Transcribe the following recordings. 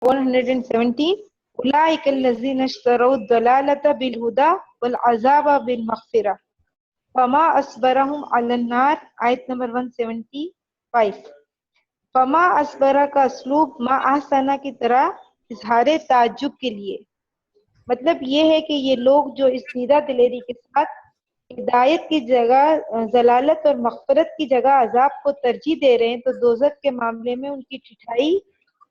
117 اولئک الذین اشتروا الضلالۃ بالہدی والعذاب بالمغفرہ فما اصبرهم علی النار، آیت نمبر 175۔ فما اصبرہ کا اسلوب ما احسنہ کی طرح اظہار تعجب کے لیے، مطلب یہ ہے کہ یہ لوگ جو اس سیدھا دلیری کے ساتھ ہدایت کی جگہ ضلالت اور مغفرت کی جگہ عذاب کو ترجیح دے رہے ہیں، تو دوزخ کے معاملے میں ان کی ٹھٹائی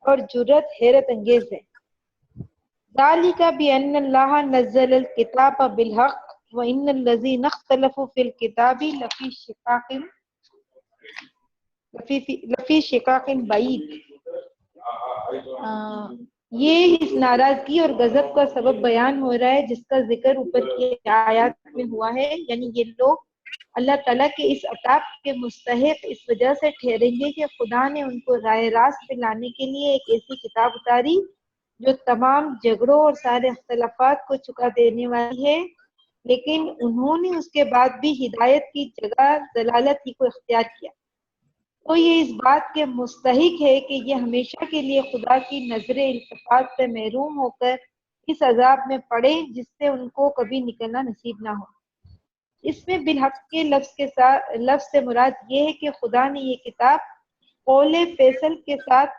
اور جرت حیرت انگیز ہے۔ ذالک بأن اللہ نزل الکتاب بالحق وإن الذین اختلفوا فی الکتاب لفی شقاق بعید۔ یہ اس ناراضگی اور غضب کا سبب بیان ہو رہا ہے جس کا ذکر اوپر کی آیات میں ہوا ہے، یعنی یہ لوگ اللہ تعالیٰ کے اس عطاب کے مستحق اس وجہ سے ٹھہریں گے کہ خدا نے ان کو راہ راست پہ لانے کے لیے ایک ایسی کتاب اتاری جو تمام جھگڑوں اور سارے اختلافات کو چکا دینے والی ہے، لیکن انہوں نے اس کے بعد بھی ہدایت کی جگہ ضلالت ہی کو اختیار کیا، تو یہ اس بات کے مستحق ہے کہ یہ ہمیشہ کے لیے خدا کی نظر التفات سے محروم ہو کر اس عذاب میں پڑے جس سے ان کو کبھی نکلنا نصیب نہ ہو۔ اس میں بالحق کے لفظ سے مراد یہ ہے کہ خدا نے یہ کتاب قول فیصل کے ساتھ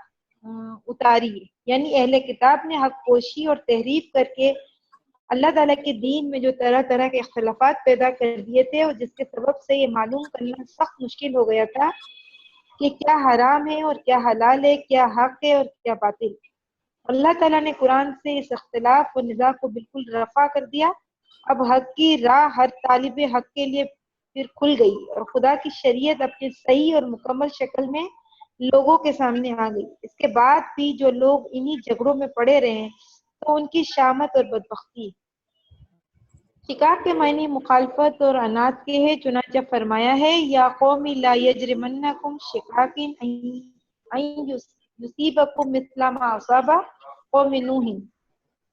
اتاری ہے، یعنی اہل کتاب نے حق پوشی اور تحریف کر کے اللہ تعالیٰ کے دین میں جو طرح طرح کے اختلافات پیدا کر دیے تھے، اور جس کے سبب سے یہ معلوم کرنا سخت مشکل ہو گیا تھا کہ کیا حرام ہے اور کیا حلال ہے، کیا حق ہے اور کیا باطل۔ اللہ تعالیٰ نے قرآن سے اس اختلاف و نزاع کو بالکل رفع کر دیا۔ اب حق کی راہ ہر طالب حق کے لیے پھر کھل گئی اور خدا کی شریعت اپنی صحیح اور مکمل شکل میں لوگوں کے سامنے آ گئی۔ اس کے بعد بھی جو لوگ انہی جھگڑوں میں پڑے رہے ہیں تو ان کی شامت اور بدبختی۔ شقاق کے معنی مخالفت اور عناد کے ہے، چنانچہ فرمایا ہے یا قوم لا یجرمنکم شقاق ان یصیبکم مثل ما اصاب قوم نوح،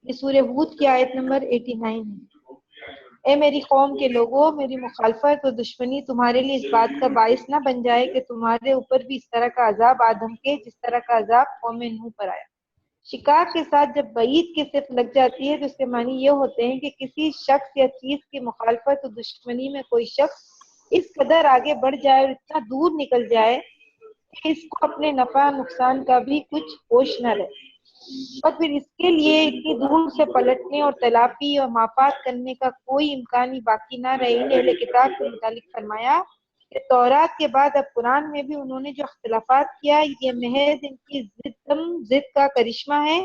یہ سورہ ہود کی آیت نمبر 89 ہے۔ اے میری قوم کے لوگوں، میری مخالفت اور دشمنی تمہارے لیے اس بات کا باعث نہ بن جائے کہ تمہارے اوپر بھی اس طرح کا عذاب آ دھمکے جس طرح کا عذاب قوم نوح پر آیا۔ شقاق کے ساتھ جب بعید کی صفت لگ جاتی ہے تو اس کے معنی یہ ہوتے ہیں کہ کسی شخص یا چیز کی مخالفت اور دشمنی میں کوئی شخص اس قدر آگے بڑھ جائے اور اتنا دور نکل جائے کہ اس کو اپنے نفع نقصان کا بھی کچھ ہوش نہ رہے، اور پھر اس کے لیے اتنی دور سے پلٹنے اور تلافی اور مافات کرنے کا کوئی امکان ہی باقی نہ رہے۔ اہل کتاب کے متعلق فرمایا کہ تورات کے بعد اب قرآن میں بھی انہوں نے جو اختلافات کیا یہ محض ان کی ضد کا کرشمہ ہے،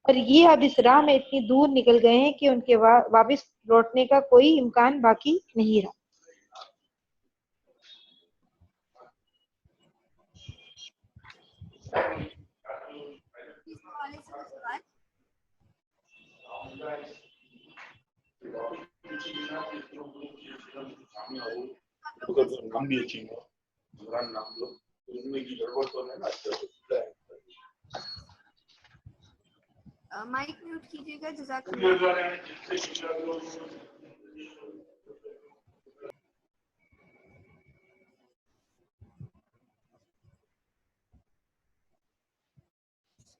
اور یہ اب اس راہ میں اتنی دور نکل گئے ہیں کہ ان کے واپس لوٹنے کا کوئی امکان باقی نہیں رہا۔ مائک میوٹ کیجیے گا، جزاک اللہ۔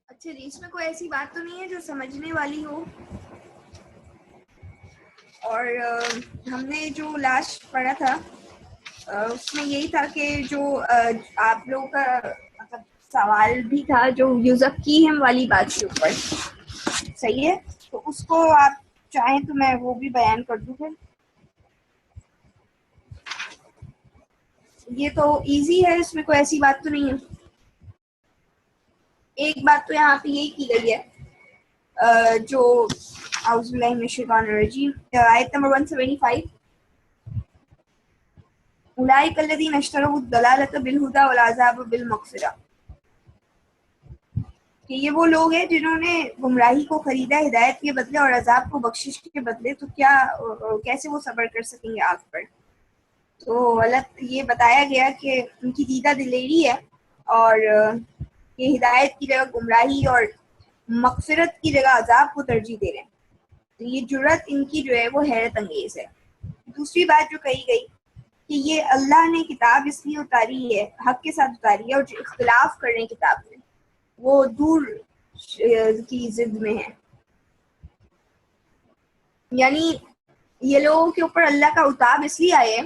اچھا جی، اس میں کوئی ایسی بات تو نہیں ہے جو سمجھنے والی ہو؟ اور ہم نے جو لاسٹ پڑھا تھا اس میں یہی تھا کہ جو آپ لوگوں کا مطلب سوال بھی تھا جو یوزکیہم والی بات کے اوپر، صحیح ہے؟ تو اس کو آپ چاہیں تو میں وہ بھی بیان کر دوں۔ پھر یہ تو ایزی ہے، اس میں کوئی ایسی بات تو نہیں ہے۔ ایک بات تو یہاں پہ یہی کی گئی ہے جو اعوذ باللہ من الشیطان الرجیم، آیت نمبر 175، اولئک الذین اشتروا الضلالۃ بالہدی والعذاب بالمغفرہ، کہ یہ وہ لوگ ہیں جنہوں نے گمراہی کو خریدا ہدایت کے بدلے اور عذاب کو بخشش کے بدلے، تو کیا کیسے وہ صبر کر سکیں گے آگ پر؟ تو غلط یہ بتایا گیا کہ ان کی دیدہ دلیری ہے اور یہ ہدایت کی جگہ گمراہی اور مغفرت کی جگہ عذاب کو ترجیح دے رہے ہیں، تو یہ جرت ان کی جو ہے وہ حیرت انگیز ہے۔ دوسری بات جو کہی گئی کہ یہ اللہ نے کتاب اس لیے اتاری ہے، حق کے ساتھ اتاری ہے، اور جو اختلاف کر رہے ہیں کتاب میں وہ دور کی ضد میں ہیں. یعنی یہ لوگوں کے اوپر اللہ کا عتاب اس لیے آئے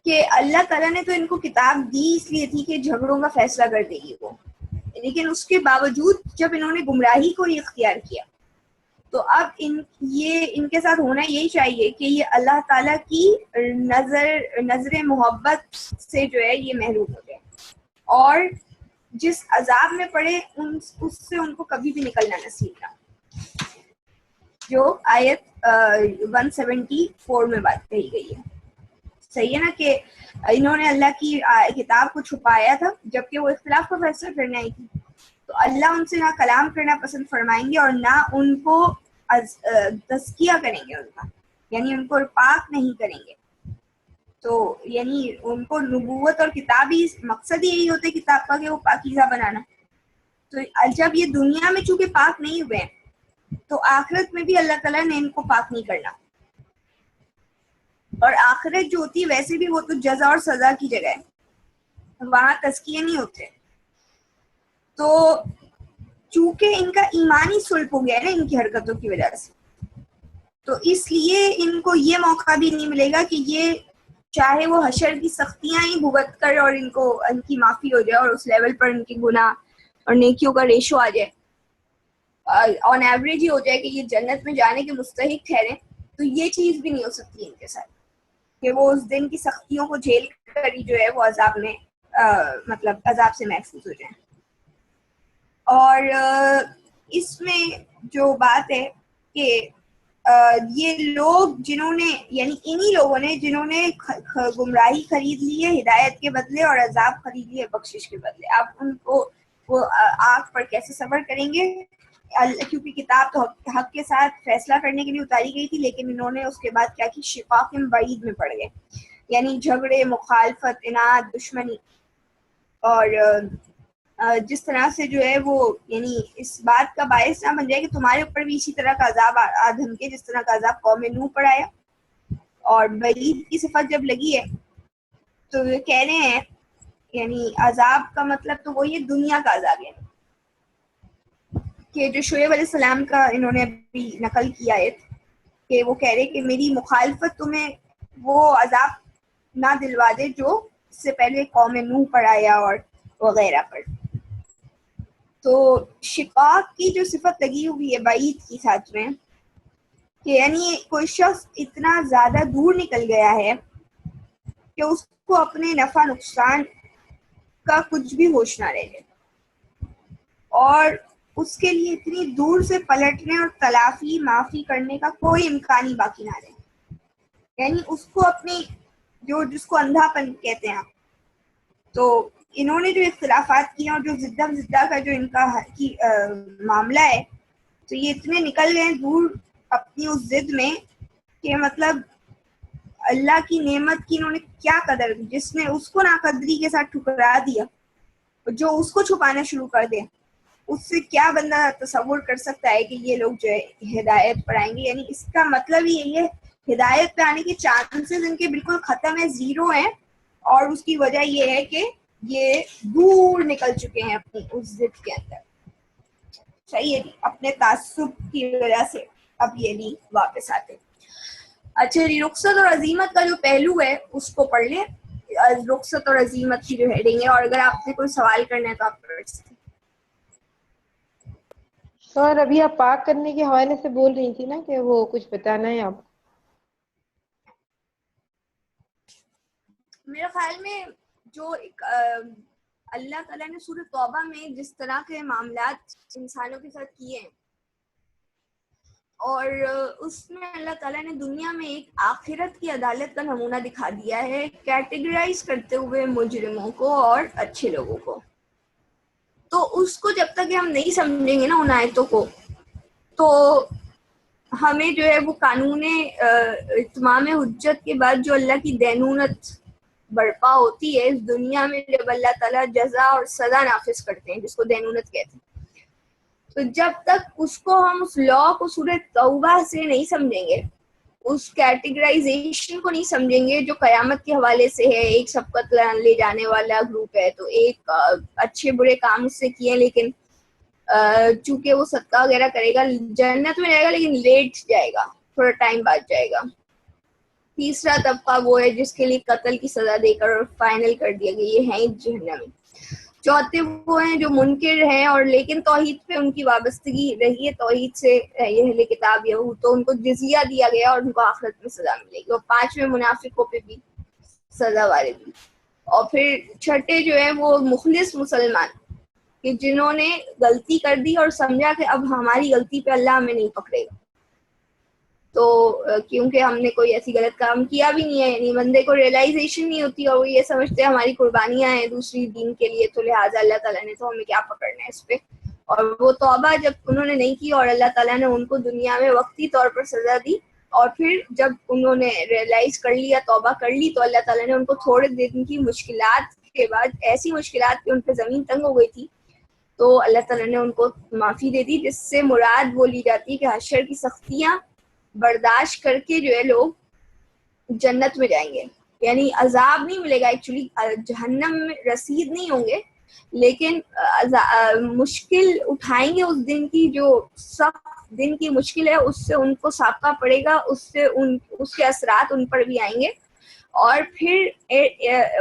کہ اللہ تعالیٰ نے تو ان کو کتاب دی اس لیے تھی کہ جھگڑوں کا فیصلہ کر دے گی وہ، لیکن اس کے باوجود جب انہوں نے گمراہی کو ہی اختیار کیا تو اب ان کے ساتھ ہونا یہی چاہیے کہ یہ اللہ تعالیٰ کی نظر محبت سے جو ہے یہ محروم ہو جائے، اور جس عذاب میں پڑے اس سے ان کو کبھی بھی نکلنا نصیب نہ، جو آیت 174 میں بات کہی گئی ہے. صحیح ہے نا کہ انہوں نے اللہ کی کتاب کو چھپایا تھا جبکہ وہ اختلاف کا فیصلہ کرنے آئی تھی، تو اللہ ان سے نہ کلام کرنا پسند فرمائیں گے اور نہ ان کو تزکیہ کریں گے، ان کا یعنی ان کو پاک نہیں کریں گے. تو یعنی ان کو نبوت اور کتابی مقصد یہی ہوتا ہے کتاب کا کہ وہ پاکیزہ بنانا. تو جب یہ دنیا میں چونکہ پاک نہیں ہوئے تو آخرت میں بھی اللہ تعالیٰ نے ان کو پاک نہیں کرنا، اور آخرت جو ہوتی ہے ویسے بھی وہ تو جزا اور سزا کی جگہ ہے، وہاں تزکیے نہیں ہوتے. تو چونکہ ان کا ایمانی سلپ ہو گیا ہے نا ان کی حرکتوں کی وجہ سے، تو اس لیے ان کو یہ موقع بھی نہیں ملے گا کہ یہ چاہے وہ حشر کی سختیاں ہی بھگت کر اور ان کی معافی ہو جائے اور اس لیول پر ان کے گناہ اور نیکیوں کا ریشو آ جائے، آن ایوریج ہی ہو جائے کہ یہ جنت میں جانے کے مستحق ٹھہرے، تو یہ چیز بھی نہیں ہو سکتی ان کے ساتھ کہ وہ اس دن کی سختیوں کو جھیل کر ہی جو ہے وہ عذاب میں مطلب عذاب سے محفوظ ہو جائیں. اور اس میں جو بات ہے کہ یہ لوگ جنہوں نے یعنی انہی لوگوں نے جنہوں نے گمراہی خرید لی ہے ہدایت کے بدلے اور عذاب خرید لی ہے بخشش کے بدلے، آپ ان کو وہ آگ پر کیسے صبر کریں گے؟ کیونکہ کتاب تو حق کے ساتھ فیصلہ کرنے کے لیے اتاری گئی تھی، لیکن انہوں نے اس کے بعد کیا کی، شقاق بعید میں پڑ گئے، یعنی جھگڑے، مخالفت، اناد، دشمنی. اور جس طرح سے جو ہے وہ یعنی اس بات کا باعث نہ بن جائے کہ تمہارے اوپر بھی اسی طرح کا عذاب آ دھمکے جس طرح کا عذاب قوم نوح پر آیا. اور بعید کی صفت جب لگی ہے تو یہ کہہ رہے ہیں یعنی عذاب کا مطلب تو وہی دنیا کا عذاب ہے کہ جو شعیب علیہ السلام کا انہوں نے ابھی نقل کیا ہے کہ وہ کہہ رہے کہ میری مخالفت تمہیں وہ عذاب نہ دلوا دے جو اس سے پہلے قوم نوح پر آیا اور وغیرہ پر. تو شقاق کی جو صفت لگی ہوئی ہے بعید کی ساتھ میں کہ یعنی کوئی شخص اتنا زیادہ دور نکل گیا ہے کہ اس کو اپنے نفع نقصان کا کچھ بھی ہوش نہ رہے، اور اس کے لیے اتنی دور سے پلٹنے اور تلافی معافی کرنے کا کوئی امکان ہی باقی نہ رہے. یعنی اس کو اپنی جس کو اندھا پن کہتے ہیں، تو انہوں نے جو اختلافات کیے اور جو زدہ کا جو ان کا معاملہ ہے، تو یہ اتنے نکل گئے دور اپنی اس ضد میں کہ مطلب اللہ کی نعمت کی انہوں نے کیا قدر کی، جس نے اس کو ناقدری کے ساتھ ٹھکرا دیا، جو اس کو چھپانا شروع کر دے، اس سے کیا بندہ تصور کر سکتا ہے کہ یہ لوگ جو ہے ہدایت پر آئیں گے؟ یعنی اس کا مطلب ہی یہی ہے ہدایت پہ آنے کے چانسز ان کے بالکل ختم ہے، زیرو ہیں، اور اس کی وجہ یہ ہے کہ یہ دور نکل چکے ہیں اپنی اس ضد کے اندر. صحیح ہے، اپنے تعصب کی وجہ سے اب یہ نہیں واپس آتے. اچھا جی، رخصت اور عزیمت کا جو پہلو ہے اس کو پڑھ لیں، رخصت اور عزیمت کی جو ہیڈنگ ہے، اور اگر آپ نے کوئی سوال کرنا ہے تو آپ کر سکتے ہیں. اور ابھی آپ پاک کرنے کے حوالے سے بول رہی تھی نا کہ وہ کچھ بتانا ہے آپ. میرے خیال میں جو ایک اللہ تعالیٰ نے سورہ توبہ میں جس طرح کے معاملات انسانوں کے ساتھ کیے ہیں، اور اس میں اللہ تعالیٰ نے دنیا میں ایک آخرت کی عدالت کا نمونہ دکھا دیا ہے، کیٹیگرائز کرتے ہوئے مجرموں کو اور اچھے لوگوں کو. تو اس کو جب تک ہم نہیں سمجھیں گے نا ان آیتوں کو، تو ہمیں جو ہے وہ قانون اتمام حجت کے بعد جو اللہ کی دینونت برپا ہوتی ہے اس دنیا میں، جب اللہ تعالیٰ جزا اور سزا نافذ کرتے ہیں جس کو دینونت کہتے ہیں، تو جب تک اس کو ہم اس لا کو سورہ توبہ سے نہیں سمجھیں گے، اس کیٹیگرائزیشن کو نہیں سمجھیں گے جو قیامت کے حوالے سے ہے، ایک سبقت لے جانے والا گروپ ہے، تو ایک اچھے برے کام اس سے کیے لیکن چونکہ وہ صدقہ وغیرہ کرے گا جنت میں جائے گا لیکن لیٹ جائے گا, تھوڑا ٹائم بعد جائے گا. تیسرا طبقہ وہ ہے جس کے لیے قتل کی سزا دے کر اور فائنل کر دیا گیا, یہ ہیں جہنمی. چوتھے وہ ہیں جو منکر ہیں اور لیکن توحید پہ ان کی وابستگی رہی ہے, توحید سے یہ اہل کتاب یہود, تو ان کو جزیہ دیا گیا اور ان کو آخرت میں سزا ملے گی. اور پانچویں منافقوں پہ بھی سزا وارد ہوئی. اور پھر چھٹے جو ہیں وہ مخلص مسلمان کہ جنہوں نے غلطی کر دی اور سمجھا کہ اب ہماری غلطی پہ اللہ ہمیں نہیں پکڑے گا, تو کیونکہ ہم نے کوئی ایسی غلط کام کیا بھی نہیں ہے, یعنی بندے کو ریئلائزیشن نہیں ہوتی اور وہ یہ سمجھتے ہیں ہماری قربانیاں ہیں دوسری دین کے لیے, تو لہٰذا اللہ تعالیٰ نے تو ہمیں کیا پکڑنا ہے اس پہ. اور وہ توبہ جب انہوں نے نہیں کی اور اللہ تعالیٰ نے ان کو دنیا میں وقتی طور پر سزا دی, اور پھر جب انہوں نے ریئلائز کر لیا, توبہ کر لی, تو اللہ تعالیٰ نے ان کو تھوڑے دن کی مشکلات کے بعد, ایسی مشکلات کہ ان پہ زمین تنگ ہو گئی تھی, تو اللہ تعالیٰ نے ان کو معافی دے دی, جس سے مراد وہ لی جاتی ہے کہ حشر کی سختیاں برداشت کر کے جو ہے لوگ جنت میں جائیں گے. یعنی عذاب نہیں ملے گا, ایکچولی جہنم میں رسید نہیں ہوں گے, لیکن مشکل اٹھائیں گے اس دن کی, جو سخت دن کی مشکل ہے اس سے ان کو سابقہ پڑے گا, اس کے اثرات ان پر بھی آئیں گے, اور پھر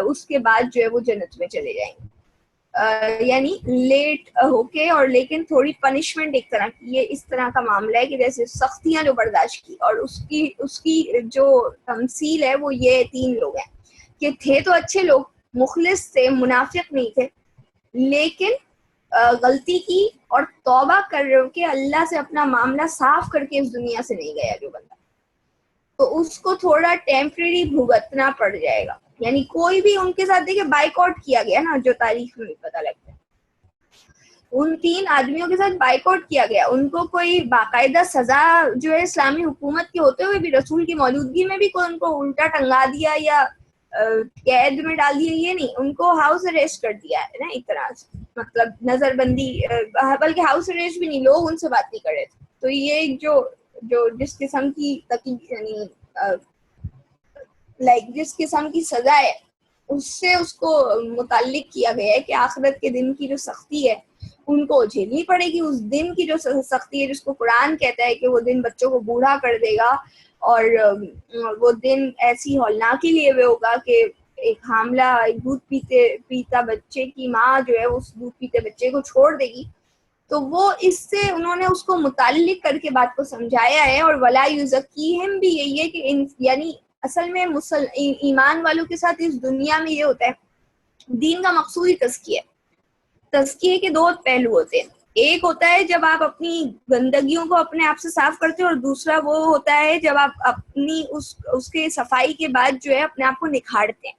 اس کے بعد جو ہے وہ جنت میں چلے جائیں گے. یعنی لیٹ ہو کے, اور لیکن تھوڑی پنشمنٹ ایک طرح کی, یہ اس طرح کا معاملہ ہے کہ جیسے سختیاں جو برداشت کی, اور اس کی جو تمثیل ہے وہ یہ تین لوگ ہیں کہ تھے تو اچھے لوگ, مخلص تھے, منافق نہیں تھے, لیکن غلطی کی اور توبہ کر کے اللہ سے اپنا معاملہ صاف کر کے اس دنیا سے نہیں گیا جو بندہ, تو اس کو تھوڑا ٹیمپریری بھگتنا پڑ جائے گا. یعنی کوئی بھی ان کے ساتھ دیکھیں بائک آؤٹ کیا گیا نا, جو تاریخ میں پتہ لگتا ہے, ان تین آدمیوں کے ساتھ بائک آؤٹ کیا گیا, ان کو کوئی باقاعدہ سزا جو ہے اسلامی حکومت کے ہوتے ہوئے بھی, رسول کی موجودگی میں بھی کوئی ان کو الٹا ٹنگا دیا یا قید میں ڈال دیا, یہ نہیں, ان کو ہاؤس اریسٹ کر دیا ہے نا ایک طرح سے, مطلب نظر بندی, بلکہ ہاؤس اریسٹ بھی نہیں, لوگ ان سے بات نہیں کر رہے تھے. تو یہ جو جس قسم کی یعنی جس قسم کی سزا ہے اس سے اس کو متعلق کیا گیا ہے کہ آخرت کے دن کی جو سختی ہے ان کو جھیلنی پڑے گی. اس دن کی جو سختی ہے جس کو قرآن کہتا ہے کہ وہ دن بچوں کو بوڑھا کر دے گا, اور وہ دن ایسی ہولناکی لیے ہوئے ہوگا کہ ایک حاملہ ایک دودھ پیتا بچے کی ماں جو ہے اس دودھ پیتے بچے کو چھوڑ دے گی. تو وہ اس سے انہوں نے اس کو متعلق کر کے بات کو سمجھایا ہے. اور ولا یزکیہم بھی یہی ہے کہ یعنی اصل میں ایمان والوں کے ساتھ اس دنیا میں یہ ہوتا ہے, دین کا مقصود ہی تزکیہ ہے. تزکیے کے دو پہلو ہوتے ہیں, ایک ہوتا ہے جب آپ اپنی گندگیوں کو اپنے آپ سے صاف کرتے ہیں, اور دوسرا وہ ہوتا ہے جب آپ اپنی اس کے صفائی کے بعد جو ہے اپنے آپ کو نکھارتے ہیں.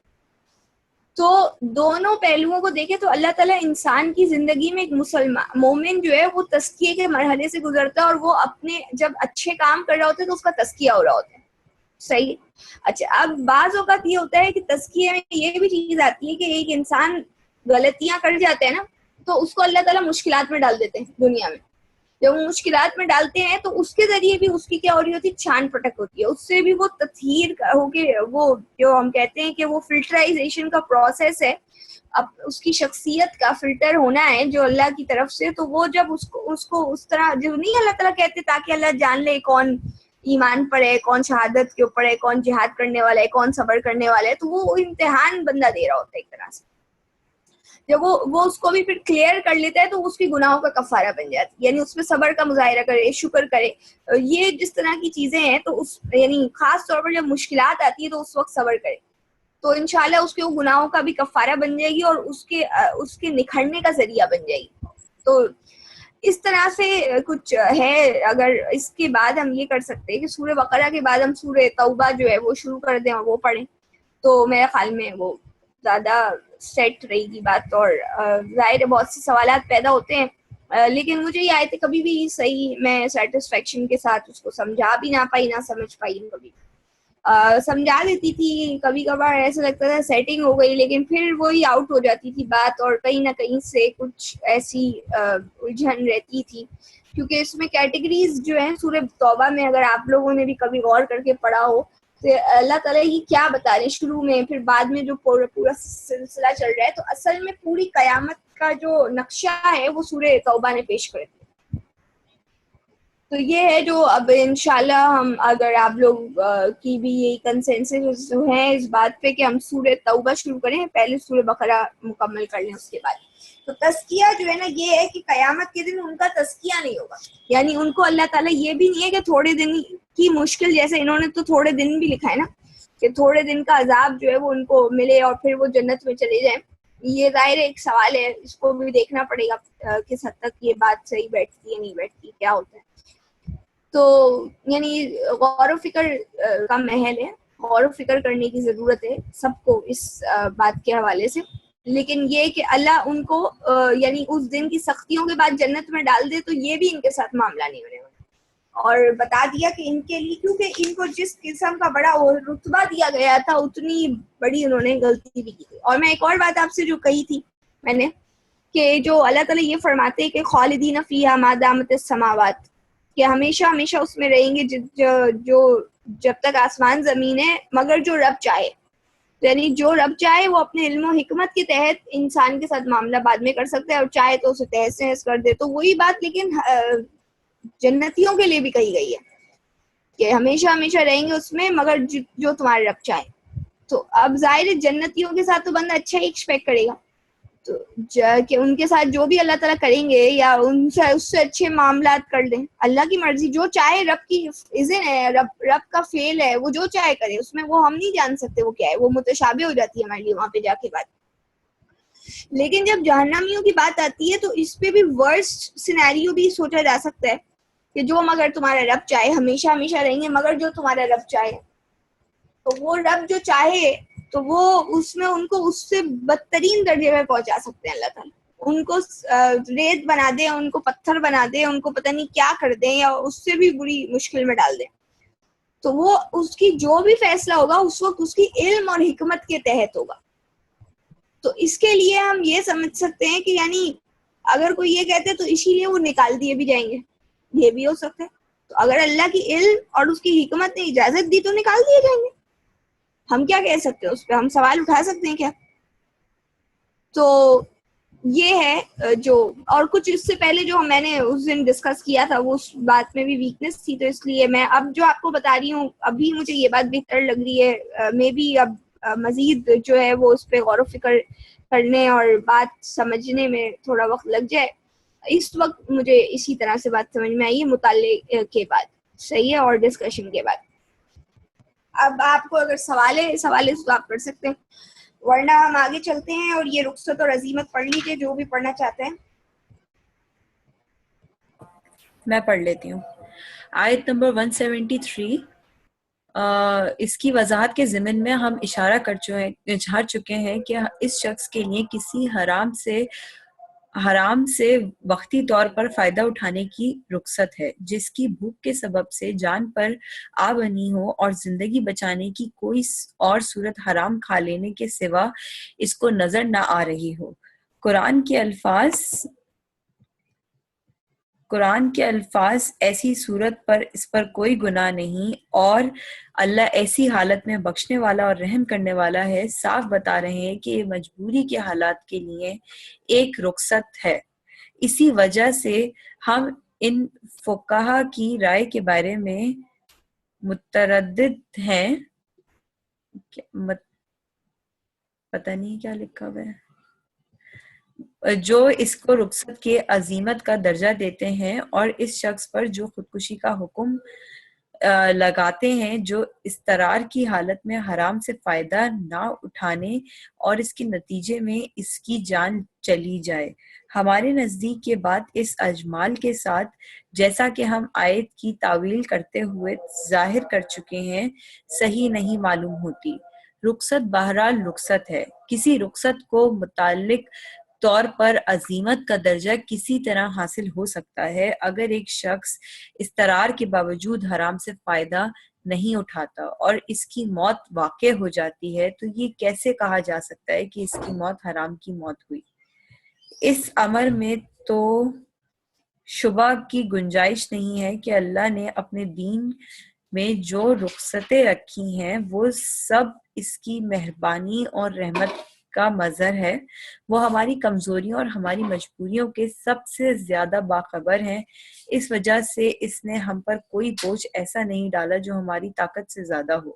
تو دونوں پہلوؤں کو دیکھیں تو اللہ تعالیٰ انسان کی زندگی میں ایک مسلمان مومن جو ہے وہ تزکیے کے مرحلے سے گزرتا ہے, اور وہ اپنے جب اچھے کام کر رہا ہوتا ہے تو اس کا تزکیہ ہو رہا ہوتا ہے. صحیح. اچھا, اب بعض اوقات یہ ہوتا ہے کہ تزکیے میں یہ بھی چیز آتی ہے کہ ایک انسان غلطیاں کر جاتے ہیں نا, تو اس کو اللہ تعالیٰ مشکلات میں ڈال دیتے ہیں دنیا میں. جب وہ مشکلات میں ڈالتے ہیں تو اس کے ذریعے بھی اس کی کیا ہو رہی ہوتی ہے, چھان پٹک ہوتی ہے, اس سے بھی وہ تطہیر ہو کے, وہ جو ہم کہتے ہیں کہ وہ فلٹرائزیشن کا پروسیس ہے, اب اس کی شخصیت کا فلٹر ہونا ہے جو اللہ کی طرف سے. تو وہ جب اس کو اس طرح جو نہیں اللہ تعالیٰ کہتے تاکہ اللہ جان لے کون ایمان پر ہے, کون شہادت کے اوپر ہے, کون جہاد کرنے والا ہے, کون صبر کرنے والا ہے, تو وہ امتحان بندہ دے رہا ہوتا ہے ایک طرح سے. جب وہ اس کو بھی پھر کلیئر کر لیتا ہے تو اس کی گناہوں کا کفارہ بن جاتی ہے. یعنی اس میں صبر کا مظاہرہ کرے, شکر کرے, یہ جس طرح کی چیزیں ہیں, تو اس یعنی خاص طور پر جب مشکلات آتی ہے تو اس وقت صبر کرے, تو انشاءاللہ اس کے گناہوں کا بھی کفارہ بن جائے گی, اور اس کے نکھرنے کا ذریعہ بن جائے گی. تو اس طرح سے کچھ ہے. اگر اس کے بعد ہم یہ کر سکتے ہیں کہ سورہ بقرہ کے بعد ہم سورہ توبہ جو ہے وہ شروع کر دیں اور وہ پڑھیں, تو میرے خیال میں وہ زیادہ سیٹ رہے گی بات. اور ظاہر ہے بہت سے سوالات پیدا ہوتے ہیں, لیکن مجھے یہ آیتیں کبھی بھی صحیح میں سیٹسفیکشن کے ساتھ اس کو سمجھا بھی نہ پائی, نہ سمجھ پائی. کبھی سمجھا دیتی تھی, کبھی کبھار ایسا لگتا تھا سیٹنگ ہو گئی, لیکن پھر وہی آؤٹ ہو جاتی تھی بات, اور کہیں نہ کہیں سے کچھ ایسی الجھن رہتی تھی. کیونکہ اس میں کیٹیگریز جو ہیں سورہ توبہ میں, اگر آپ لوگوں نے بھی کبھی غور کر کے پڑھا ہو تو اللہ تعالیٰ یہ کیا بتا رہے ہیں شروع میں، پھر بعد میں جو پورا سلسلہ چل رہا ہے، تو اصل میں پوری قیامت کا جو نقشہ ہے وہ سورہ توبہ نے پیش کر دیا. تو یہ ہے جو اب انشاءاللہ ہم، اگر آپ لوگ کی بھی یہی کنسنسس ہے اس بات پہ کہ ہم سورہ توبہ شروع کریں، پہلے سورہ بقرہ مکمل کر لیں اس کے بعد. تو تزکیہ جو ہے نا یہ ہے کہ قیامت کے دن ان کا تزکیہ نہیں ہوگا، یعنی ان کو اللہ تعالیٰ یہ بھی نہیں ہے کہ تھوڑے دن کی مشکل، جیسے انہوں نے تو تھوڑے دن بھی لکھا ہے نا کہ تھوڑے دن کا عذاب جو ہے وہ ان کو ملے اور پھر وہ جنت میں چلے جائیں. یہ ظاہر ایک سوال ہے، اس کو بھی دیکھنا پڑے گا کس حد تک یہ بات صحیح بیٹھتی ہے نہیں بیٹھتی، کیا ہوتا ہے. تو یعنی غور و فکر کا محل ہے، غور و فکر کرنے کی ضرورت ہے سب کو اس بات کے حوالے سے. لیکن یہ کہ اللہ ان کو یعنی اس دن کی سختیوں کے بعد جنت میں ڈال دے تو یہ بھی ان کے ساتھ معاملہ نہیں ہونے والا. اور بتا دیا کہ ان کے لیے، کیونکہ ان کو جس قسم کا بڑا رتبہ دیا گیا تھا اتنی بڑی انہوں نے غلطی بھی کی تھی. اور میں ایک اور بات آپ سے جو کہی تھی میں نے، کہ جو اللہ تعالیٰ یہ فرماتے ہیں کہ خالدین فیہا ما دامت السماوات، کہ ہمیشہ ہمیشہ اس میں رہیں گے جو جب تک آسمان زمین ہے، مگر جو رب چاہے. یعنی جو رب چاہے وہ اپنے علم و حکمت کے تحت انسان کے ساتھ معاملہ بعد میں کر سکتا ہے، اور چاہے تو اسے تہس نہس کر دے. تو وہی بات لیکن جنتیوں کے لیے بھی کہی گئی ہے کہ ہمیشہ ہمیشہ رہیں گے اس میں مگر جو تمہارے رب چاہے. تو اب ظاہر جنتیوں کے ساتھ تو بندہ اچھا ہی ایکسپیکٹ کرے گا، تو کہ ان کے ساتھ جو بھی اللہ تعالیٰ کریں گے یا ان سے اس سے اچھے معاملات کر لیں. اللہ کی مرضی جو چاہے، رب کی اذن ہے، رب کا فعل ہے، وہ جو چاہے کرے، اس میں وہ ہم نہیں جان سکتے وہ کیا ہے، وہ متشابہ ہو جاتی ہے ہمارے لیے وہاں پہ جا کے بات. لیکن جب جہنمیوں کی بات آتی ہے تو اس پہ بھی ورسٹ سینیریو بھی سوچا جا سکتا ہے کہ جو مگر تمہارا رب چاہے، ہمیشہ ہمیشہ رہیں گے مگر جو تمہارا رب چاہے. تو وہ رب جو چاہے تو وہ اس میں ان کو اس سے بدترین درجے میں پہنچا سکتے ہیں اللہ تعالیٰ. ان کو ریت بنا دے، ان کو پتھر بنا دے، ان کو پتہ نہیں کیا کر دیں، یا اس سے بھی بری مشکل میں ڈال دیں. تو وہ اس کی جو بھی فیصلہ ہوگا اس وقت اس کی علم اور حکمت کے تحت ہوگا. تو اس کے لیے ہم یہ سمجھ سکتے ہیں کہ یعنی اگر کوئی یہ کہتے تو اسی لیے وہ نکال دیے بھی جائیں گے، یہ بھی ہو سکتا ہے. تو اگر اللہ کی علم اور اس کی حکمت نے اجازت دی تو نکال دیے جائیں گے. ہم کیا کہہ سکتے ہیں اس پہ؟ ہم سوال اٹھا سکتے ہیں کیا؟ تو یہ ہے جو، اور کچھ اس سے پہلے جو میں نے اس دن ڈسکس کیا تھا وہ اس بات میں بھی ویکنس تھی، تو اس لیے میں اب جو آپ کو بتا رہی ہوں ابھی مجھے یہ بات بہتر لگ رہی ہے. مے بی اب مزید جو ہے وہ اس پہ غور و فکر کرنے اور بات سمجھنے میں تھوڑا وقت لگ جائے. اس وقت مجھے اسی طرح سے بات سمجھ میں آئی ہے مطالعے کے بعد، صحیح ہے، اور ڈسکشن کے بعد. اب آپ کو اگر سوال ہے تو آپ کر سکتے ہیں، ورنہ ہم آگے چلتے ہیں اور یہ رخصت اور عزیمت پڑھ لیجیے جو بھی پڑھنا چاہتے ہیں. میں پڑھ لیتی ہوں آیت نمبر 173. اس کی وضاحت کے ضمن میں ہم اظہار چکے ہیں کہ اس شخص کے لیے کسی حرام سے وقتی طور پر فائدہ اٹھانے کی رخصت ہے، جس کی بھوک کے سبب سے جان پر آبنی ہو اور زندگی بچانے کی کوئی اور صورت حرام کھا لینے کے سوا اس کو نظر نہ آ رہی ہو. قرآن کے الفاظ ایسی صورت پر اس پر کوئی گناہ نہیں، اور اللہ ایسی حالت میں بخشنے والا اور رحم کرنے والا ہے. صاف بتا رہے ہیں کہ یہ مجبوری کے حالات کے لیے ایک رخصت ہے. اسی وجہ سے ہم ان فقہا کی رائے کے بارے میں متردد ہیں. پتہ نہیں کیا لکھا ہوا ہے، جو اس کو رخصت کے عزیمت کا درجہ دیتے ہیں، اور اس شخص پر جو خودکشی کا حکم لگاتے ہیں جو اضطرار کی حالت میں حرام سے فائدہ نہ اٹھانے اور اس کے نتیجے میں اس کی جان چلی جائے. ہمارے نزدیک یہ بات اس اجمال کے ساتھ، جیسا کہ ہم آیت کی تعویل کرتے ہوئے ظاہر کر چکے ہیں، صحیح نہیں معلوم ہوتی. رخصت بہرحال رخصت ہے. کسی رخصت کو متعلق طور پر عزیمت کا درجہ کسی طرح حاصل ہو سکتا ہے اگر ایک شخص اضطرار کے باوجود حرام سے فائدہ نہیں اٹھاتا اور اس کی موت واقع ہو جاتی ہے، تو یہ کیسے کہا جا سکتا ہے کہ اس کی موت حرام کی موت ہوئی؟ اس امر میں تو شبہ کی گنجائش نہیں ہے کہ اللہ نے اپنے دین میں جو رخصتیں رکھی ہیں وہ سب اس کی مہربانی اور رحمت کا مظہر ہے. وہ ہماری کمزوریوں اور ہماری مجبوریوں کے سب سے زیادہ باخبر ہیں. اس وجہ سے اس نے ہم پر کوئی بوجھ ایسا نہیں ڈالا جو ہماری طاقت سے زیادہ ہو.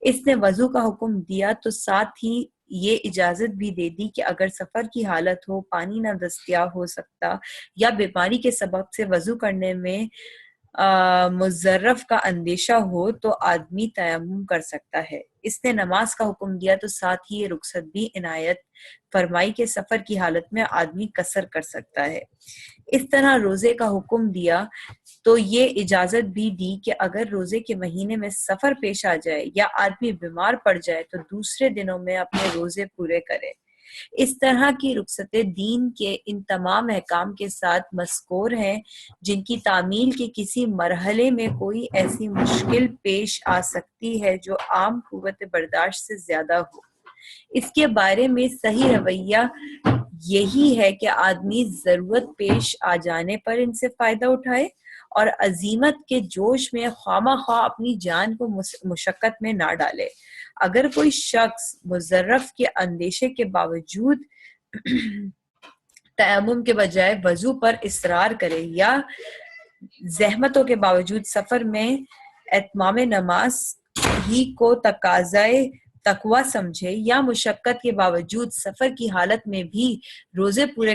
اس نے وضو کا حکم دیا تو ساتھ ہی یہ اجازت بھی دے دی کہ اگر سفر کی حالت ہو، پانی نہ دستیاب ہو سکتا یا بیماری کے سبب سے وضو کرنے میں مضرف کا اندیشہ ہو تو آدمی تیمم کر سکتا ہے. اس نے نماز کا حکم دیا تو ساتھ ہی یہ رخصت بھی عنایت فرمائی کہ سفر کی حالت میں آدمی قصر کر سکتا ہے. اس طرح روزے کا حکم دیا تو یہ اجازت بھی دی کہ اگر روزے کے مہینے میں سفر پیش آ جائے یا آدمی بیمار پڑ جائے تو دوسرے دنوں میں اپنے روزے پورے کرے. اس طرح کی رخصتیں دین کے ان تمام احکام کے ساتھ مذکور ہیں جن کی تعمیل کے کسی مرحلے میں کوئی ایسی مشکل پیش آ سکتی ہے جو عام قوت برداشت سے زیادہ ہو. اس کے بارے میں صحیح رویہ یہی ہے کہ آدمی ضرورت پیش آ جانے پر ان سے فائدہ اٹھائے اور عزیمت کے جوش میں خواہ خواہ اپنی جان کو مشقت میں نہ ڈالے. اگر کوئی شخص مضرف کے اندیشے کے باوجود تیمم کے بجائے وضو پر اصرار کرے یا زحمتوں کے باوجود سفر میں اتمام نماز ہی کو تقاضائے تقوی سمجھے یا مشقت کے باوجود سفر کی حالت میں بھی روزے پورے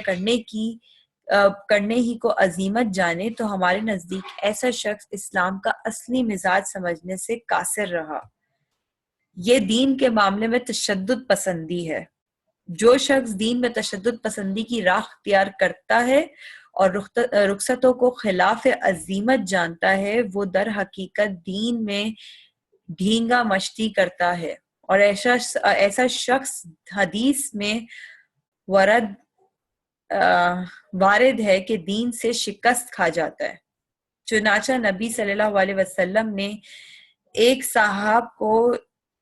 کرنے ہی کو عزیمت جانے تو ہمارے نزدیک ایسا شخص اسلام کا اصلی مزاج سمجھنے سے قاصر رہا. یہ دین کے معاملے میں تشدد پسندی ہے. جو شخص دین میں تشدد پسندی کی راہ اختیار کرتا ہے اور رخصتوں کو خلاف عزیمت جانتا ہے وہ در حقیقت دین میں ڈھینگا مشتی کرتا ہے. اور ایسا شخص حدیث میں وارد ہے کہ دین سے شکست کھا جاتا ہے. چنانچہ نبی صلی اللہ علیہ وسلم نے ایک صاحب کو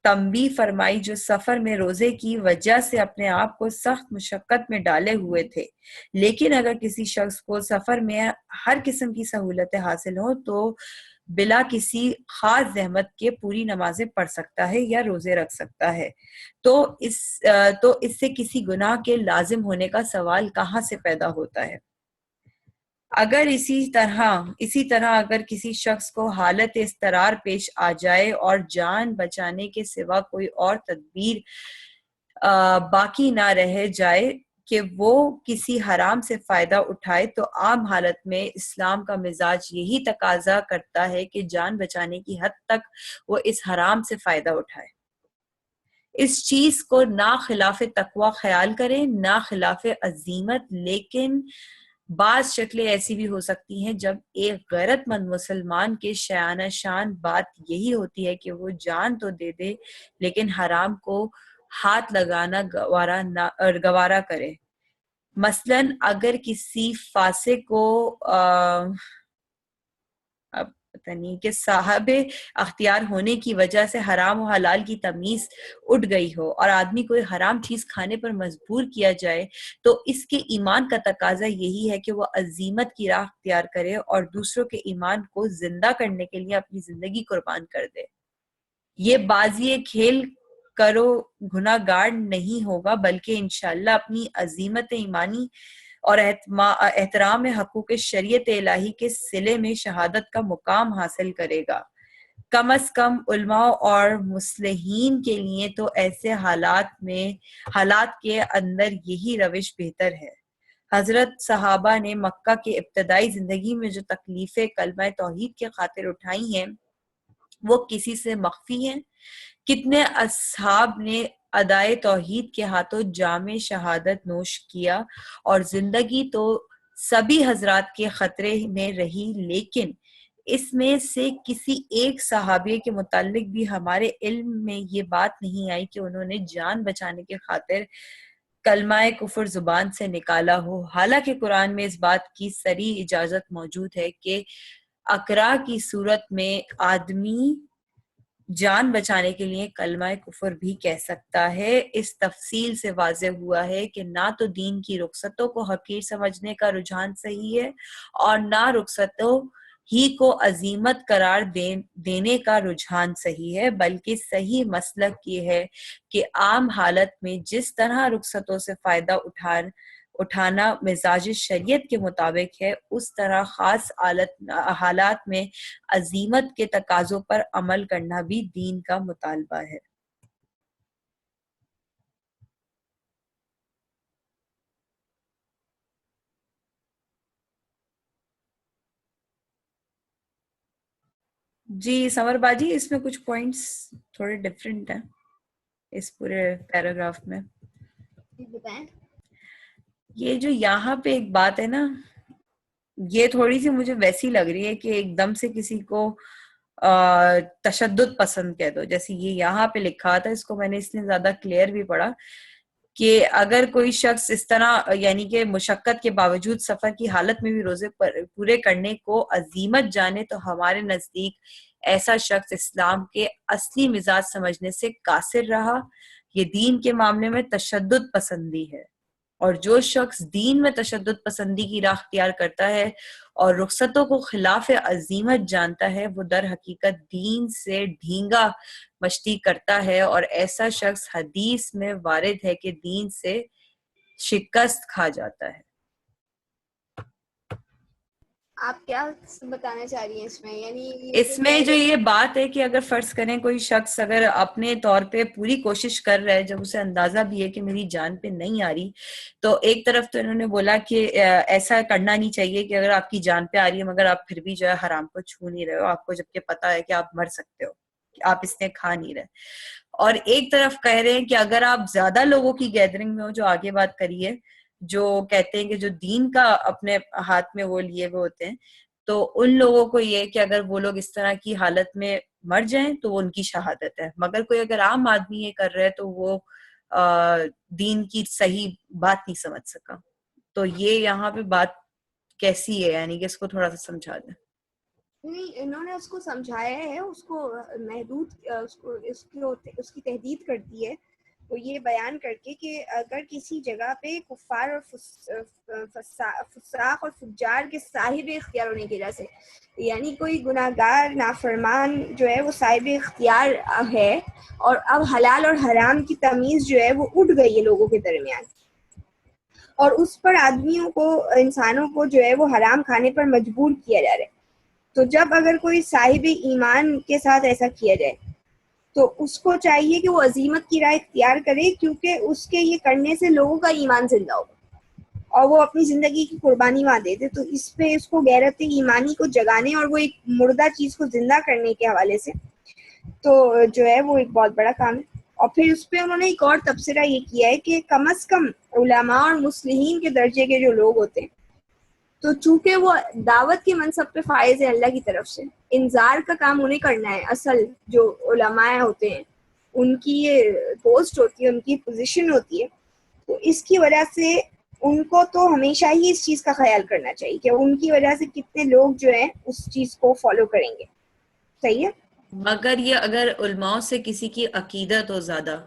تنبیہ فرمائی جو سفر میں روزے کی وجہ سے اپنے آپ کو سخت مشقت میں ڈالے ہوئے تھے. لیکن اگر کسی شخص کو سفر میں ہر قسم کی سہولتیں حاصل ہوں تو بلا کسی خاص زحمت کے پوری نمازیں پڑھ سکتا ہے یا روزے رکھ سکتا ہے. تو اس سے کسی گناہ کے لازم ہونے کا سوال کہاں سے پیدا ہوتا ہے؟ اگر اسی طرح اگر کسی شخص کو حالت اضطرار پیش آ جائے اور جان بچانے کے سوا کوئی اور تدبیر باقی نہ رہ جائے کہ وہ کسی حرام سے فائدہ اٹھائے تو عام حالت میں اسلام کا مزاج یہی تقاضا کرتا ہے کہ جان بچانے کی حد تک وہ اس حرام سے فائدہ اٹھائے. اس چیز کو نہ خلاف تقوی خیال کرے نہ خلاف عزیمت. لیکن بعض شکلیں ایسی بھی ہو سکتی ہیں جب ایک غیرت مند مسلمان کے شایانہ شان بات یہی ہوتی ہے کہ وہ جان تو دے دے لیکن حرام کو ہاتھ لگانا گوارا کرے. مثلاً اگر کسی فاسق کو پتہ نہیں کہ صاحب اختیار ہونے کی وجہ سے حرام و حلال کی تمیز اٹھ گئی ہو اور آدمی کوئی حرام چیز کھانے پر مجبور کیا جائے تو اس کے ایمان کا تقاضا یہی ہے کہ وہ عزیمت کی راہ اختیار کرے اور دوسروں کے ایمان کو زندہ کرنے کے لیے اپنی زندگی قربان کر دے. یہ بازی کھیل کرو گناہ گار نہیں ہوگا بلکہ انشاءاللہ اپنی عزیمت ایمانی اور احترام حقوق شریعت الہی کے صلے میں شہادت کا مقام حاصل کرے گا. کم از کم علماء اور مصلحین کے لیے تو ایسے حالات کے اندر یہی روش بہتر ہے. حضرت صحابہ نے مکہ کے ابتدائی زندگی میں جو تکلیفیں کلمہ توحید کے خاطر اٹھائی ہیں وہ کسی سے مخفی ہیں. کتنے اصحاب نے ادائے توحید کے ہاتھوں جام شہادت نوش کیا اور زندگی تو سبھی حضرات کے خطرے میں رہی لیکن اس میں سے کسی ایک صحابی کے متعلق بھی ہمارے علم میں یہ بات نہیں آئی کہ انہوں نے جان بچانے کے خاطر کلمہ کفر زبان سے نکالا ہو. حالانکہ قرآن میں اس بات کی صریح اجازت موجود ہے کہ اقرا کی صورت میں آدمی جان بچانے کے لیے کلمہ کفر بھی کہہ سکتا ہے. اس تفصیل سے واضح ہوا ہے کہ نہ تو دین کی رخصتوں کو حقیر سمجھنے کا رجحان صحیح ہے اور نہ رخصتوں ہی کو عظیمت قرار دینے کا رجحان صحیح ہے، بلکہ صحیح مسلک یہ ہے کہ عام حالت میں جس طرح رخصتوں سے فائدہ اٹھانا مزاج شریعت کے مطابق ہے، اس طرح خاص حالات میں عزیمت کے تقاضوں پر عمل کرنا بھی دین کا مطالبہ ہے۔ جی سمر باجی، اس میں کچھ پوائنٹس تھوڑے ڈفرینٹ ہیں اس پورے پیراگراف میں۔ بتائیں۔ یہ جو یہاں پہ ایک بات ہے نا، یہ تھوڑی سی مجھے ویسی لگ رہی ہے کہ ایک دم سے کسی کو تشدد پسند کہہ دو، جیسے یہ یہاں پہ لکھا تھا، اس کو میں نے اس لیے زیادہ کلیئر بھی پڑھا کہ اگر کوئی شخص اس طرح یعنی کہ مشقت کے باوجود سفر کی حالت میں بھی روزے پورے کرنے کو عزیمت جانے، تو ہمارے نزدیک ایسا شخص اسلام کے اصلی مزاج سمجھنے سے قاصر رہا۔ یہ دین کے معاملے میں تشدد پسندی ہے، اور جو شخص دین میں تشدد پسندی کی راہ اختیار کرتا ہے اور رخصتوں کو خلاف عزیمت جانتا ہے، وہ در حقیقت دین سے ڈھینگا مشتی کرتا ہے، اور ایسا شخص حدیث میں وارد ہے کہ دین سے شکست کھا جاتا ہے۔ آپ کیا بتانا چاہ رہی ہیں اس میں؟ یعنی اس میں جو یہ بات ہے کہ اگر فرض کریں کوئی شخص اگر اپنے طور پہ پوری کوشش کر رہا ہے، جب اسے اندازہ بھی ہے کہ میری جان پہ نہیں آ رہی، تو ایک طرف تو انہوں نے بولا کہ ایسا کرنا نہیں چاہیے کہ اگر آپ کی جان پہ آ رہی ہے مگر آپ پھر بھی جو ہے حرام کو چھو نہیں رہے ہو، آپ کو جبکہ پتا ہے کہ آپ مر سکتے ہو، آپ اس نے کھا نہیں رہے۔ اور ایک طرف کہہ رہے ہیں کہ اگر آپ زیادہ لوگوں کی گیدرنگ میں ہو، جو آگے بات کریے، جو کہتے ہیں کہ جو دین کا اپنے ہاتھ میں وہ لیے ہوئے ہوتے ہیں، تو ان لوگوں کو یہ کہ اگر وہ لوگ اس طرح کی حالت میں مر جائیں تو وہ ان کی شہادت ہے، مگر کوئی اگر عام آدمی یہ کر رہا ہے تو وہ دین کی صحیح بات نہیں سمجھ سکا۔ تو یہ یہاں پہ بات کیسی ہے، یعنی کہ اس کو تھوڑا سا سمجھا دیں۔ نہیں، انہوں نے اس کو سمجھایا ہے، اس کو محدود اس کی تحدید کر دی ہے، وہ یہ بیان کر کے کہ اگر کسی جگہ پہ کفار اور فساق اور فجار کے صاحب اختیار ہونے کی وجہ سے، یعنی کوئی گناہ گار نافرمان جو ہے وہ صاحب اختیار ہے، اور اب حلال اور حرام کی تمیز جو ہے وہ اٹھ گئی ہے لوگوں کے درمیان، اور اس پر آدمیوں کو، انسانوں کو جو ہے وہ حرام کھانے پر مجبور کیا جا رہا ہے، تو جب اگر کوئی صاحب ایمان کے ساتھ ایسا کیا جائے تو اس کو چاہیے کہ وہ عزیمت کی راہ اختیار کرے، کیونکہ اس کے یہ کرنے سے لوگوں کا ایمان زندہ ہوگا اور وہ اپنی زندگی کی قربانی وہاں دے دے۔ تو اس پہ اس کو غیرت ایمانی کو جگانے اور وہ ایک مردہ چیز کو زندہ کرنے کے حوالے سے تو جو ہے وہ ایک بہت بڑا کام ہے۔ اور پھر اس پہ انہوں نے ایک اور تبصرہ یہ کیا ہے کہ کم از کم علماء اور مصلحین کے درجے کے جو لوگ ہوتے ہیں، تو چونکہ وہ دعوت کے منصب پہ فائز ہے اللہ کی طرف سے، انذار کا کام انہیں کرنا ہے، اصل جو علماء ہوتے ہیں ان کی یہ پوسٹ ہوتی ہے، ان کی پوزیشن ہوتی ہے، تو اس کی وجہ سے ان کو تو ہمیشہ ہی اس چیز کا خیال کرنا چاہیے کہ ان کی وجہ سے کتنے لوگ جو ہیں اس چیز کو فالو کریں گے۔ صحیح ہے؟ مگر یہ اگر علماء سے کسی کی عقیدت ہو زیادہ،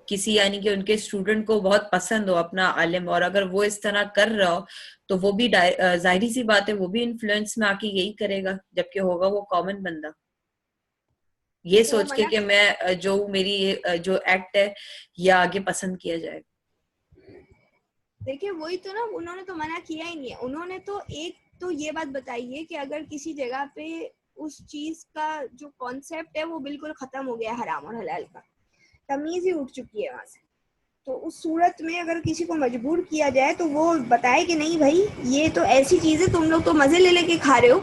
کسی یعنی کہ ان کے اسٹوڈنٹ کو بہت پسند ہو اپنا عالم، اور اگر وہ اس طرح کر رہا ہو تو وہ بھی ظاہری سی بات ہے وہ بھی انفلوئنس میں آ کے یہی کرے گا، جبکہ ہوگا وہ کامن بندہ، یہ سوچ کے کہ میں جو میری جو ایکٹ ہے یہ آگے پسند کیا جائے گا۔ دیکھیں وہی تو نا، انہوں نے تو منع کیا ہی نہیں ہے، انہوں نے تو ایک تو یہ بات بتائی ہے کہ اگر کسی جگہ پہ اس چیز کا جو کانسیپٹ ہے وہ بالکل ختم ہو گیا، حرام اور حلال کا تمیز ہی اٹھ چکی ہے وہاں سے، تو اس صورت میں اگر کسی کو مجبور کیا جائے تو وہ بتائے کہ نہیں بھائی یہ تو ایسی چیز ہے، تم لوگ تو مزے لے لے کے کھا رہے ہو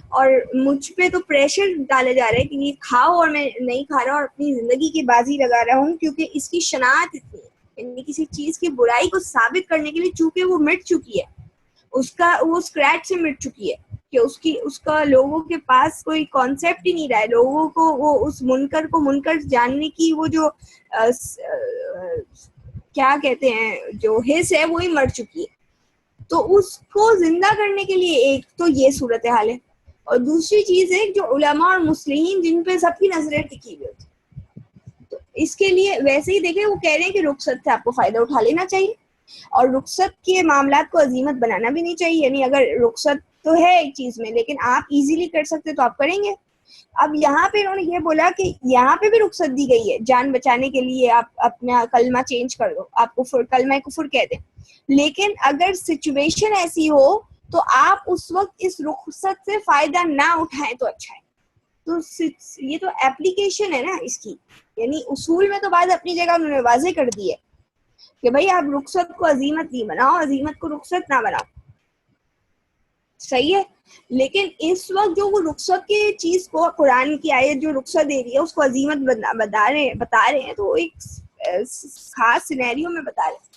اور مجھ پہ تو پریشر ڈالے جا رہے ہیں کہ یہ کھاؤ اور میں نہیں کھا رہا اور اپنی زندگی کی بازی لگا رہا ہوں، کیونکہ اس کی شناعت اتنی ہے، یعنی کسی چیز کی برائی کو ثابت کرنے کے لیے چونکہ وہ مٹ چکی ہے، اس کا وہ اسکریچ سے مٹ چکی ہے کہ اس کا لوگوں کے پاس کوئی کانسیپٹ ہی نہیں رہا ہے، لوگوں کو وہ اس منکر کو منکر جاننے کی وہ جو کیا کہتے ہیں جو حس ہے وہی مر چکی ہے، تو اس کو زندہ کرنے کے لیے ایک تو یہ صورتحال ہے، اور دوسری چیز ہے جو علماء اور مصلحین جن پہ سب کی نظریں ٹکی ہوئی ہوتی، تو اس کے لیے ویسے ہی دیکھیں وہ کہہ رہے ہیں کہ رخصت سے آپ کو فائدہ اٹھا لینا چاہیے، اور رخصت کے معاملات کو عزیمت بنانا بھی نہیں چاہیے، یعنی اگر رخصت تو ہے ایک چیز میں، لیکن آپ ایزیلی کر سکتے تو آپ کریں گے. اب یہاں پہ انہوں نے یہ بولا کہ یہاں پہ بھی رخصت دی گئی ہے جان بچانے کے لیے، آپ اپنا کلمہ چینج کر دو، آپ کلمہ کفر کہہ دیں، لیکن اگر سچویشن ایسی ہو تو آپ اس وقت اس رخصت سے فائدہ نہ اٹھائیں تو اچھا ہے. تو یہ تو اپلیکیشن ہے نا اس کی، یعنی اصول میں تو بات اپنی جگہ انہوں نے واضح کر دی ہے کہ بھائی آپ رخصت کو عزیمت نہیں بناؤ، عزیمت کو رخصت نہ بناؤ، صحیح ہے. لیکن اس وقت جو وہ رخصت کی چیز کو قرآن کی آیت جو رخصت دے رہی ہے اس کو عزیمت بتا رہے ہیں، تو ایک خاص سینیریو میں بتا رہے ہیں.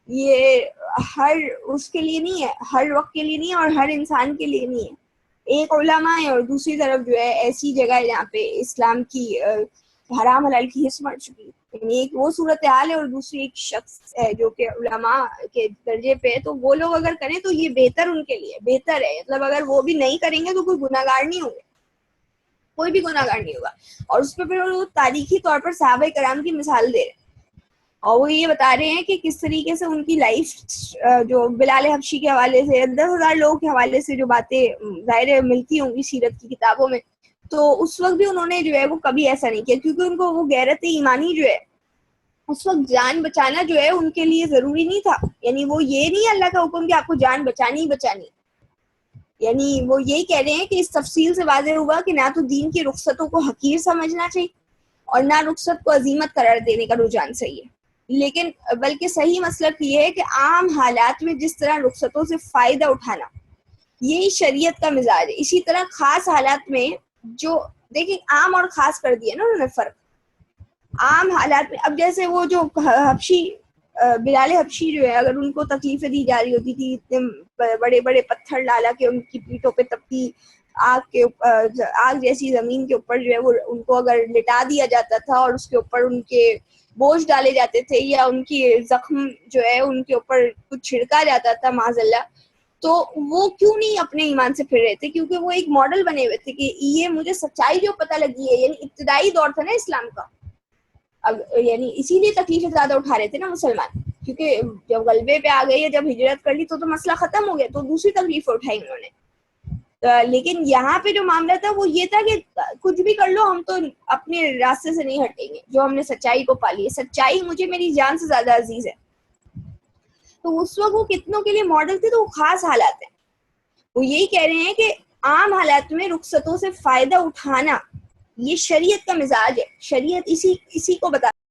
یہ ہر اس کے لیے نہیں ہے، ہر وقت کے لیے نہیں ہے، اور ہر انسان کے لیے نہیں ہے. ایک علماء ہے اور دوسری طرف جو ہے ایسی جگہ ہے جہاں پہ اسلام کی حرام حلال کی حص مر چکی ہے. یعنی ایک وہ صورتحال ہے اور دوسری ایک شخص ہے جو کہ علماء کے درجے پہ ہے، تو وہ لوگ اگر کریں تو یہ بہتر ان کے لیے بہتر ہے. مطلب اگر وہ بھی نہیں کریں گے تو کوئی گناہگار نہیں ہوں گے، کوئی بھی گناہگار نہیں ہوگا. اور اس پہ پھر وہ تاریخی طور پر صحابہ کرام کی مثال دے رہے ہیں، اور وہ یہ بتا رہے ہیں کہ کس طریقے سے ان کی لائف جو بلال حبشی کے حوالے سے 10,000 لوگوں کے حوالے سے جو باتیں ظاہر ملتی ہوں گی سیرت کی کتابوں میں، تو اس وقت بھی انہوں نے جو ہے وہ کبھی ایسا نہیں کیا، کیونکہ ان کو وہ غیرت ایمانی جو ہے اس وقت جان بچانا جو ہے ان کے لیے ضروری نہیں تھا. یعنی وہ یہ نہیں اللہ کا حکم کہ آپ کو جان بچانی ہی بچانی، یعنی وہ یہی کہہ رہے ہیں کہ اس تفصیل سے واضح ہوا کہ نہ تو دین کی رخصتوں کو حقیر سمجھنا چاہیے اور نہ رخصت کو عظیمت قرار دینے کا رجحان صحیح ہے، لیکن بلکہ صحیح مسلک یہ ہے کہ عام حالات میں جس طرح رخصتوں سے فائدہ اٹھانا یہی شریعت کا مزاج ہے. اسی طرح خاص حالات میں جو دیکھیں عام اور خاص کر دیا نا انہوں نے فرق. عام حالات میں اب جیسے وہ جو حبشی بلال حبشی جو ہے اگر ان کو تکلیفیں دی جا رہی ہوتی تھی، اتنے بڑے بڑے پتھر ڈالا کے ان کی پیٹھوں پہ تپتی آگ جیسی زمین کے اوپر جو ہے وہ ان کو اگر لٹا دیا جاتا تھا اور اس کے اوپر ان کے بوجھ ڈالے جاتے تھے یا ان کی زخم جو ہے ان کے اوپر کچھ چھڑکا جاتا تھا معاذ اللہ، تو وہ کیوں نہیں اپنے ایمان سے پھر رہے تھے؟ کیونکہ وہ ایک ماڈل بنے ہوئے تھے کہ یہ مجھے سچائی جو پتہ لگی ہے. یعنی ابتدائی دور تھا نا اسلام کا، اب یعنی اسی لیے تکلیفیں زیادہ اٹھا رہے تھے نا مسلمان، کیونکہ جب غلبے پہ آ گئے یا جب ہجرت کر لی تو مسئلہ ختم ہو گیا، تو دوسری تکلیفیں اٹھائی انہوں نے. لیکن یہاں پہ جو معاملہ تھا وہ یہ تھا کہ کچھ بھی کر لو ہم تو اپنے راستے سے نہیں ہٹیں گے، جو ہم نے سچائی کو پالی ہے، سچائی مجھے میری جان سے زیادہ عزیز ہے. تو اس وقت وہ کتنوں کے لیے ماڈل تھے، تو وہ خاص حالات ہیں. وہ یہی کہہ رہے ہیں کہ عام حالات میں رخصتوں سے فائدہ اٹھانا یہ شریعت کا مزاج ہے. شریعت اسی کو بتا